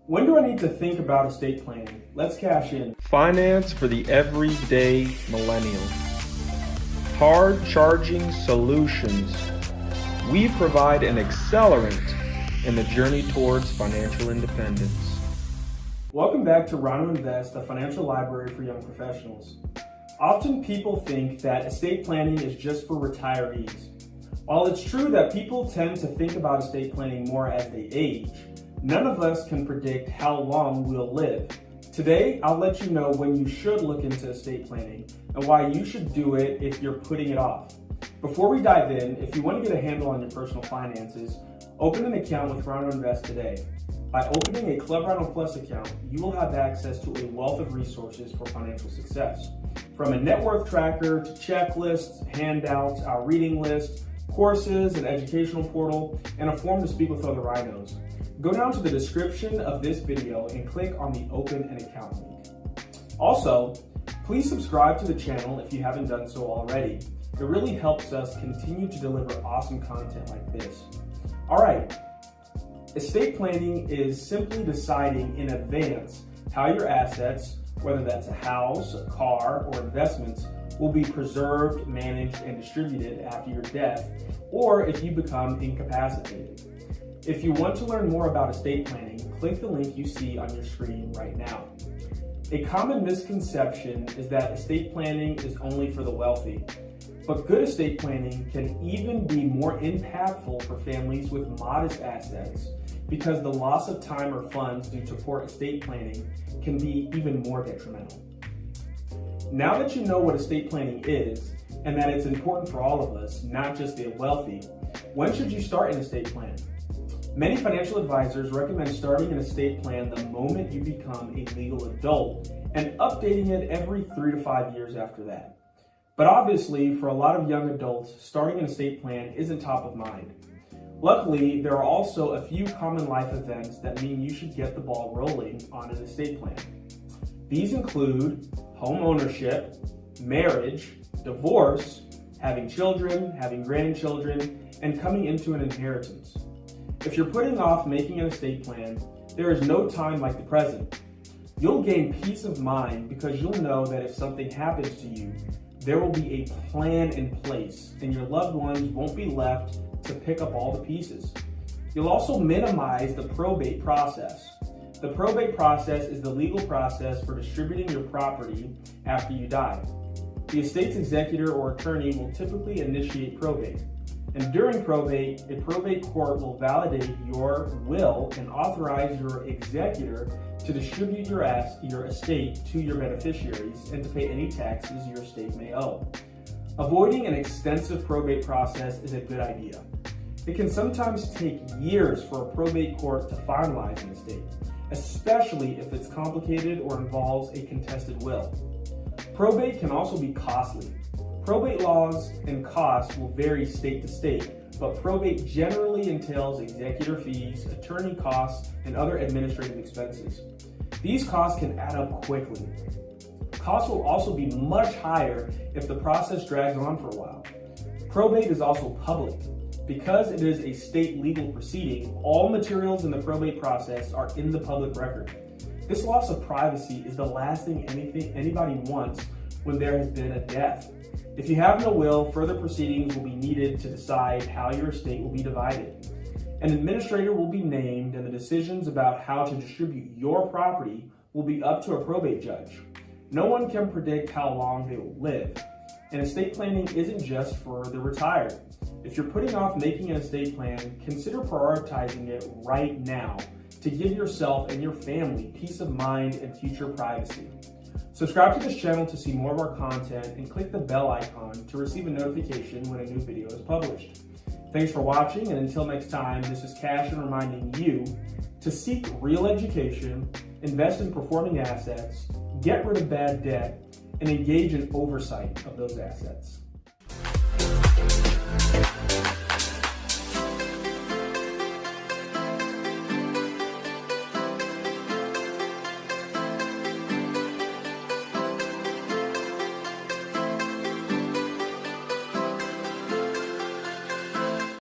When do I need to think about estate planning? Let's cash in. Finance for the everyday millennial. Hard charging solutions. We provide an accelerant in the journey towards financial independence. Welcome back to RINO INVEST, the financial library for young professionals. Often people think that estate planning is just for retirees. While it's true that people tend to think about estate planning more as they age, none of us can predict how long we'll live. Today, I'll let you know when you should look into estate planning and why you should do it if you're putting it off. Before we dive in, if you want to get a handle on your personal finances, open an account with RINO INVEST today. By opening a Club RINO Plus account, you will have access to a wealth of resources for financial success. From a net worth tracker to checklists, handouts, our reading list, courses, an educational portal, and a form to speak with other RINOs. Go down to the description of this video and click on the Open an Account link. Also, please subscribe to the channel if you haven't done so already. It really helps us continue to deliver awesome content like this. All right, estate planning is simply deciding in advance how your assets, whether that's a house, a car, or investments, will be preserved, managed, and distributed after your death, or if you become incapacitated. If you want to learn more about estate planning, click the link you see on your screen right now. A common misconception is that estate planning is only for the wealthy, but good estate planning can even be more impactful for families with modest assets because the loss of time or funds due to poor estate planning can be even more detrimental. Now that you know what estate planning is and that it's important for all of us, not just the wealthy, when should you start an estate plan? Many financial advisors recommend starting an estate plan the moment you become a legal adult and updating it every 3 to 5 years after that. But obviously, for a lot of young adults, starting an estate plan isn't top of mind. Luckily, there are also a few common life events that mean you should get the ball rolling on an estate plan. These include home ownership, marriage, divorce, having children, having grandchildren, and coming into an inheritance. If you're putting off making an estate plan, there is no time like the present. You'll gain peace of mind because you'll know that if something happens to you, there will be a plan in place and your loved ones won't be left to pick up all the pieces. You'll also minimize the probate process. The probate process is the legal process for distributing your property after you die. The estate's executor or attorney will typically initiate probate. And during probate, a probate court will validate your will and authorize your executor to distribute your estate to your beneficiaries and to pay any taxes your estate may owe. Avoiding an extensive probate process is a good idea. It can sometimes take years for a probate court to finalize an estate, especially if it's complicated or involves a contested will. Probate can also be costly. Probate laws and costs will vary state to state, but probate generally entails executor fees, attorney costs, and other administrative expenses. These costs can add up quickly. Costs will also be much higher if the process drags on for a while. Probate is also public. Because it is a state legal proceeding, all materials in the probate process are in the public record. This loss of privacy is the last thing anybody wants when there has been a death. If you have no will, further proceedings will be needed to decide how your estate will be divided. An administrator will be named, and the decisions about how to distribute your property will be up to a probate judge. No one can predict how long they will live, and estate planning isn't just for the retired. If you're putting off making an estate plan, consider prioritizing it right now to give yourself and your family peace of mind and future privacy. Subscribe to this channel to see more of our content and click the bell icon to receive a notification when a new video is published. Thanks for watching, and until next time, this is Cash and reminding you to seek real education, invest in performing assets, get rid of bad debt, and engage in oversight of those assets.